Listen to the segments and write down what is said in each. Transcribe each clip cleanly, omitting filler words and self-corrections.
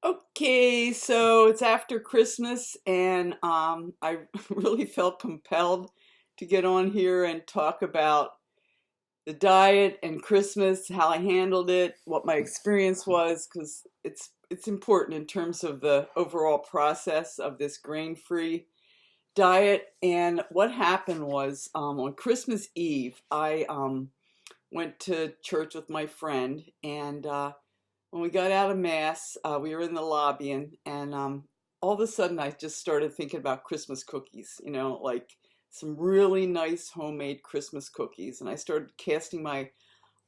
Okay, so it's after Christmas, and I really felt compelled to get on here and talk about the diet and Christmas, how I handled it, what my experience was, because it's important in terms of the overall process of this grain-free diet. And what happened was on Christmas Eve, I went to church with my friend, and when we got out of Mass, we were in the lobby, and all of a sudden I just started thinking about Christmas cookies, like some really nice homemade Christmas cookies. And I started casting my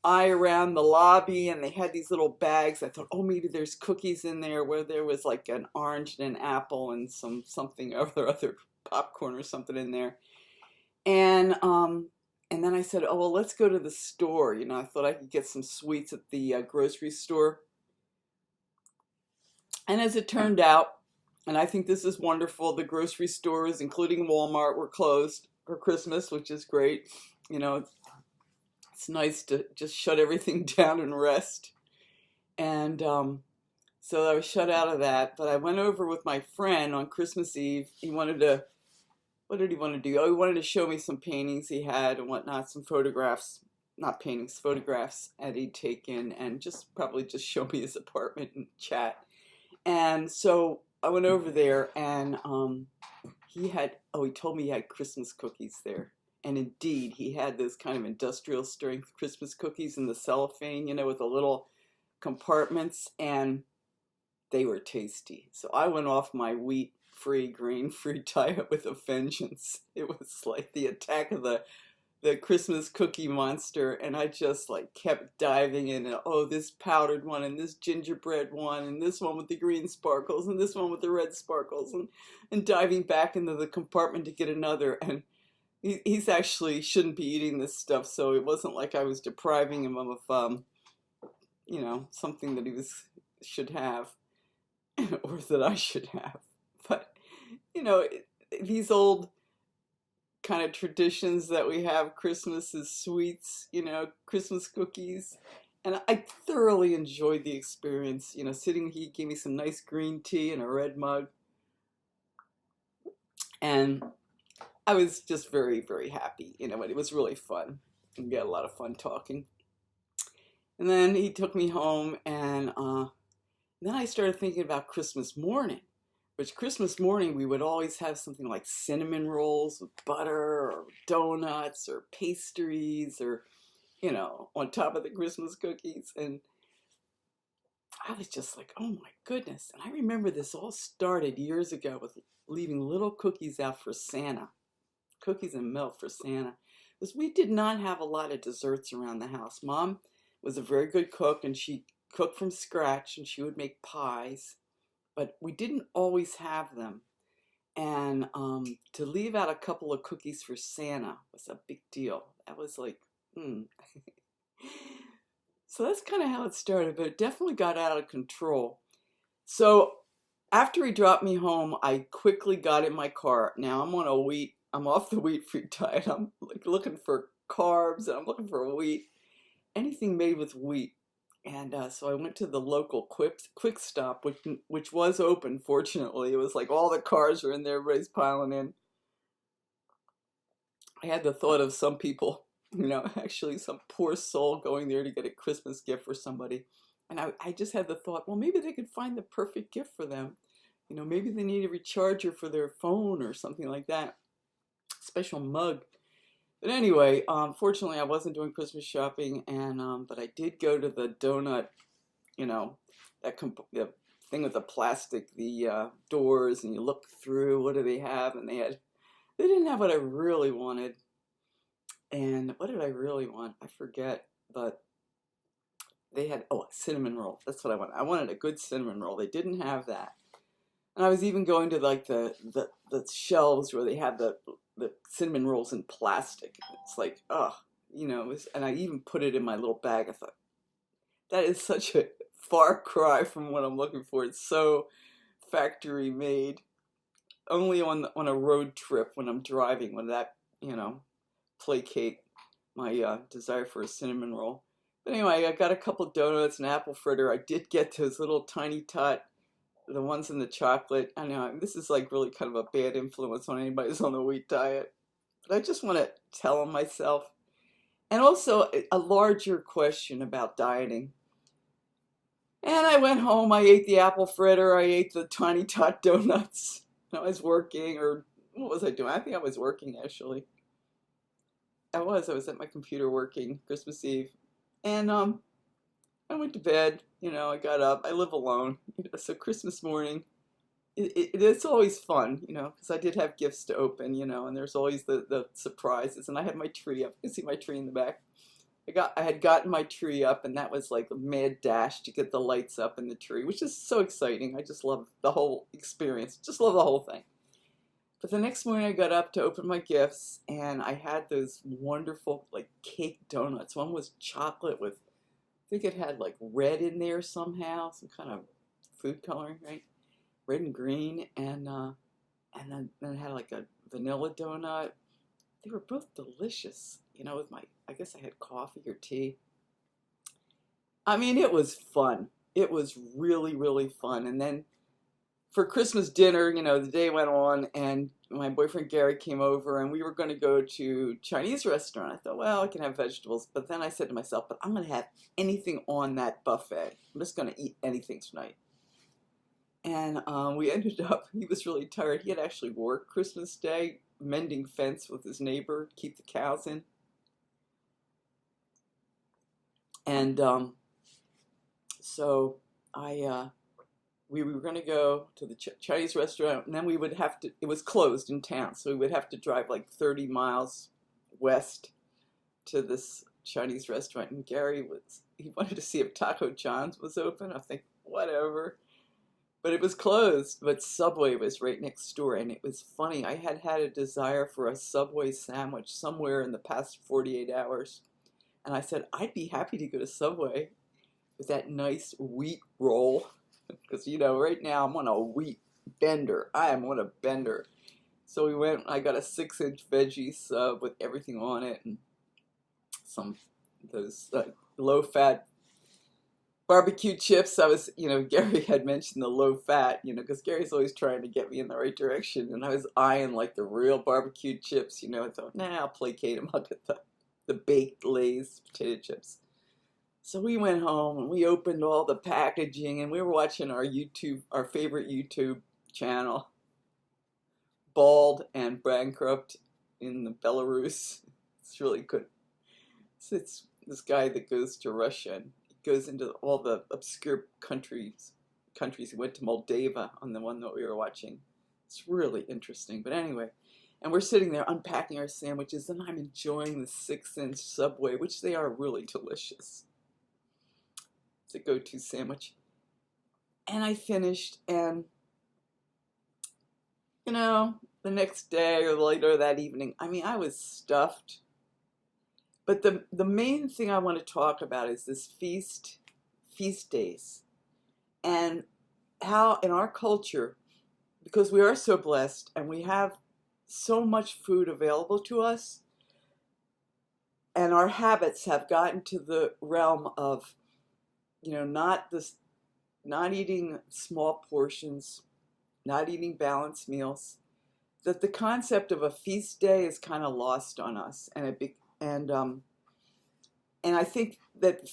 eye around the lobby, and they had these little bags. I thought, oh, maybe there's cookies in there, where there was like an orange and an apple and something other popcorn or something in there. And then I said, oh, well, let's go to the store. I thought I could get some sweets at the grocery store. And as it turned out, and I think this is wonderful, the grocery stores, including Walmart, were closed for Christmas, which is great. You know, it's nice to just shut everything down and rest. And so I was shut out of that. But I went over with my friend on Christmas Eve. What did he want to do? Oh, he wanted to show me some paintings he had and whatnot, some photographs, not paintings, photographs that he'd taken, and probably just show me his apartment and chat. And so I went over there, and he told me he had Christmas cookies there. And indeed, he had those kind of industrial strength Christmas cookies in the cellophane, with the little compartments, and they were tasty. So I went off my wheat-free, grain-free diet with a vengeance. It was like the attack of the Christmas cookie monster, and I just like kept diving in, and oh, this powdered one, and this gingerbread one, and this one with the green sparkles, and this one with the red sparkles, and diving back into the compartment to get another. And he's actually shouldn't be eating this stuff, so it wasn't like I was depriving him of something that should have or that I should have. But you know these old kind of traditions that we have. Christmas is sweets, Christmas cookies. And I thoroughly enjoyed the experience, sitting, he gave me some nice green tea in a red mug. And I was just very, very happy, and it was really fun. And we had a lot of fun talking. And then he took me home, and then I started thinking about Christmas morning. Which Christmas morning we would always have something like cinnamon rolls with butter or donuts or pastries or, on top of the Christmas cookies. And I was just like, oh my goodness. And I remember this all started years ago with leaving little cookies out for Santa, cookies and milk for Santa. Because we did not have a lot of desserts around the house. Mom was a very good cook, and she cooked from scratch, and she would make pies. But we didn't always have them. And to leave out a couple of cookies for Santa was a big deal. That was like, So that's kind of how it started, but it definitely got out of control. So after he dropped me home, I quickly got in my car. Now I'm off the wheat-free diet. I'm like looking for carbs, and I'm looking for wheat, anything made with wheat. And so I went to the local quick stop, which was open, fortunately. It was like all the cars were in there, everybody's piling in. I had the thought of some people, actually some poor soul going there to get a Christmas gift for somebody. And I just had the thought, well, maybe they could find the perfect gift for them. Maybe they need a recharger for their phone or something like that. Special mug. But anyway, fortunately, I wasn't doing Christmas shopping, and but I did go to the donut, you know, the thing with the plastic, the doors, and you look through. What do they have? And they didn't have what I really wanted. And what did I really want? I forget, but they had a cinnamon roll. That's what I wanted. I wanted a good cinnamon roll. They didn't have that. And I was even going to like the shelves where they have the cinnamon rolls in plastic. It's like, oh, and I even put it in my little bag. I thought, that is such a far cry from what I'm looking for. It's so factory made. Only on a road trip when I'm driving, when that, placate my desire for a cinnamon roll. But anyway, I got a couple donuts and apple fritter. I did get those little tiny tot the ones in the chocolate. I know this is like really kind of a bad influence on anybody who's on the wheat diet, but I just want to tell them myself. And also a larger question about dieting. And I went home, I ate the apple fritter, I ate the tiny tot donuts. I was working, or what was I doing? I think I was working actually. I was at my computer working Christmas Eve. And I went to bed, I got up. I live alone, so Christmas morning, it's always fun, because I did have gifts to open, and there's always the surprises. And I had my tree up. You can see my tree in the back. I had gotten my tree up, and that was like a mad dash to get the lights up in the tree, which is so exciting. I just love the whole experience. Just love the whole thing. But the next morning I got up to open my gifts, and I had those wonderful like cake donuts. One was chocolate with, I think it had like red in there somehow, some kind of food coloring, right? Red and green, and then it had like a vanilla donut. They were both delicious, with I guess I had coffee or tea. I mean, it was fun. It was really, really fun. And then for Christmas dinner, the day went on, and my boyfriend Gary came over, and we were going to go to Chinese restaurant. I thought, well, I can have vegetables. But then I said to myself, but I'm going to have anything on that buffet. I'm just going to eat anything tonight. And we ended up, he was really tired. He had actually worked Christmas Day, mending fence with his neighbor, keep the cows in. And so we were going to go to the Chinese restaurant, and then we would have to, it was closed in town, so we would have to drive like 30 miles west to this Chinese restaurant. And Gary he wanted to see if Taco John's was open. I think, whatever. But it was closed, but Subway was right next door. And it was funny, I had had a desire for a Subway sandwich somewhere in the past 48 hours. And I said, I'd be happy to go to Subway with that nice wheat roll. Because, right now I'm on a wheat bender. I am on a bender. So we went, I got a 6-inch veggie sub with everything on it. And some those low-fat barbecue chips. I was, Gary had mentioned the low fat, because Gary's always trying to get me in the right direction. And I was eyeing like the real barbecue chips, I thought, nah, I'll placate him. I'll get the baked Lay's potato chips. So we went home and we opened all the packaging, and we were watching our favorite YouTube channel, Bald and Bankrupt in the Belarus. It's really good. So it's this guy that goes to Russia and goes into all the obscure countries. He went to Moldova on the one that we were watching. It's really interesting. But anyway, and we're sitting there unpacking our sandwiches, and I'm enjoying the 6-inch Subway, which they are really delicious. It's a go-to sandwich. And I finished, and the next day or later that evening, I was stuffed. But the main thing I want to talk about is this feast days, and how in our culture, because we are so blessed and we have so much food available to us, and our habits have gotten to the realm of, not eating small portions, not eating balanced meals, that the concept of a feast day is kind of lost on us, and I think that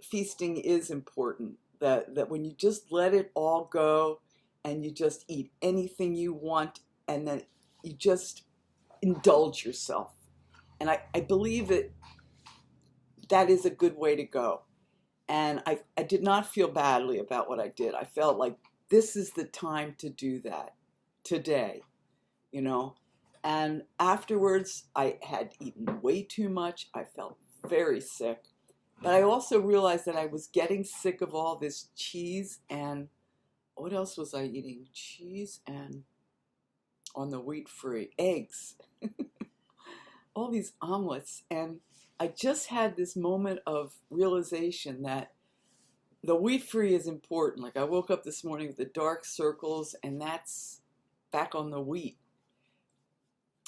feasting is important. That when you just let it all go, and you just eat anything you want, and then you just indulge yourself. And I believe that is a good way to go. And I did not feel badly about what I did. I felt like this is the time to do that today, And afterwards, I had eaten way too much. I felt very sick. But I also realized that I was getting sick of all this cheese, and what else was I eating? Cheese and, on the wheat-free, eggs. All these omelets. And I just had this moment of realization that the wheat-free is important. Like, I woke up this morning with the dark circles, and that's back on the wheat.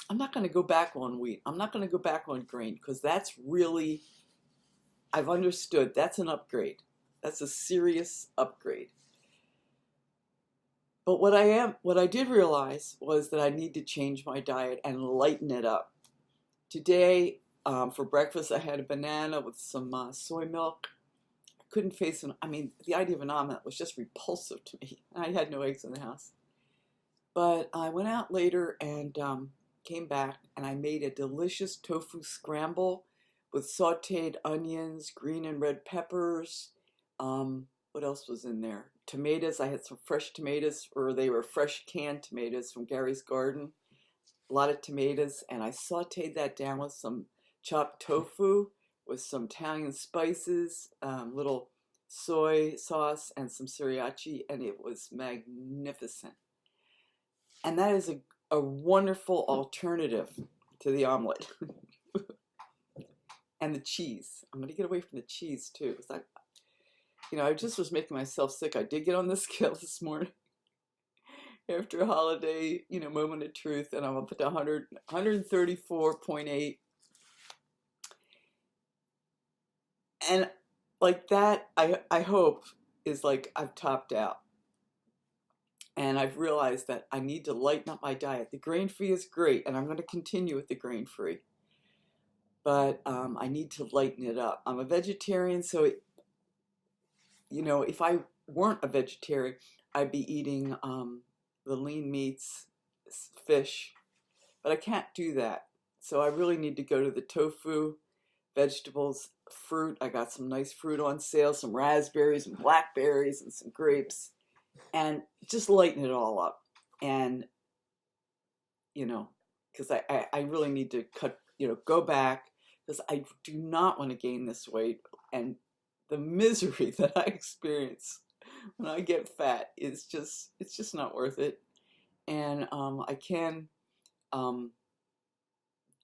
I'm not going to go back on wheat. I'm not going to go back on grain, because that's really, I've understood, that's an upgrade. That's a serious upgrade. But what I did realize was that I need to change my diet and lighten it up. Today, for breakfast, I had a banana with some soy milk. I couldn't face it. I mean, the idea of an omelet was just repulsive to me. I had no eggs in the house. But I went out later and came back, and I made a delicious tofu scramble with sauteed onions, green and red peppers. What else was in there? Tomatoes. I had some fresh tomatoes, or they were fresh canned tomatoes from Gary's Garden. A lot of tomatoes, and I sauteed that down with some chopped tofu, with some Italian spices, little soy sauce, and some sriracha, and it was magnificent. And that is a wonderful alternative to the omelet. And the cheese. I'm going to get away from the cheese too, because I just was making myself sick. I did get on the scale this morning after a holiday, moment of truth, and I'm up at 134.8. And like that, I hope is like I've topped out. And I've realized that I need to lighten up my diet. The grain-free is great, and I'm going to continue with the grain-free. But I need to lighten it up. I'm a vegetarian, so if I weren't a vegetarian, I'd be eating the lean meats, fish, but I can't do that. So I really need to go to the tofu, vegetables, fruit. I got some nice fruit on sale, some raspberries and blackberries and some grapes, and just lighten it all up. And, because I really need to go back, because I do not want to gain this weight. And the misery that I experience when I get fat is it's just not worth it. And I can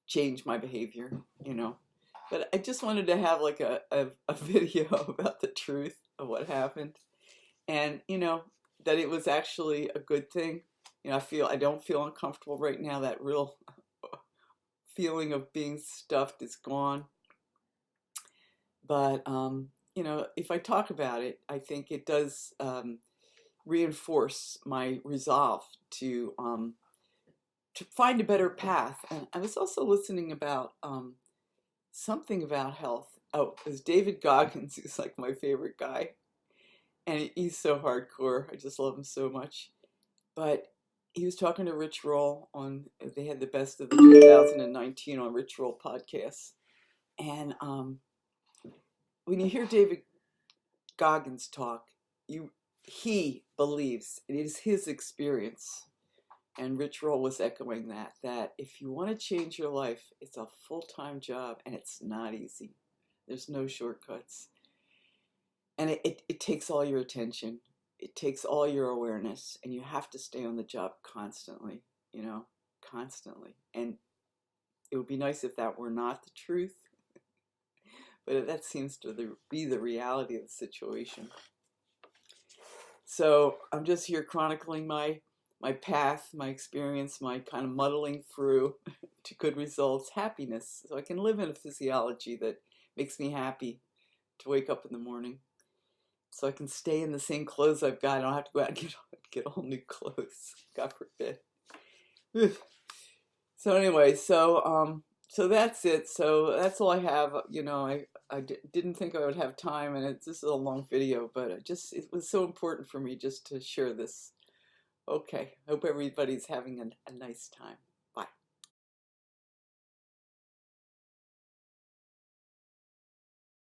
change my behavior, But I just wanted to have like a video about the truth of what happened. And, that it was actually a good thing. I don't feel uncomfortable right now. That real feeling of being stuffed is gone. But, if I talk about it, I think it does reinforce my resolve to find a better path. And I was also listening about something about health. Oh, it was David Goggins, who's like my favorite guy. And he's so hardcore. I just love him so much. But he was talking to Rich Roll they had the best of the 2019 on Rich Roll podcasts. And when you hear David Goggins talk, he believes it is his experience. And Rich Roll was echoing that if you want to change your life, it's a full-time job and it's not easy. There's no shortcuts. And it takes all your attention. It takes all your awareness, and you have to stay on the job constantly, constantly. And it would be nice if that were not the truth, but that seems to be the reality of the situation. So I'm just here chronicling my path, my experience, my kind of muddling through to good results, happiness, so I can live in a physiology that makes me happy to wake up in the morning. So I can stay in the same clothes I've got. I don't have to go out and get all new clothes. God forbid. So anyway, so that's it. So that's all I have. I didn't think I would have time, and this is a long video, but it was so important for me just to share this. Okay, hope everybody's having a nice time.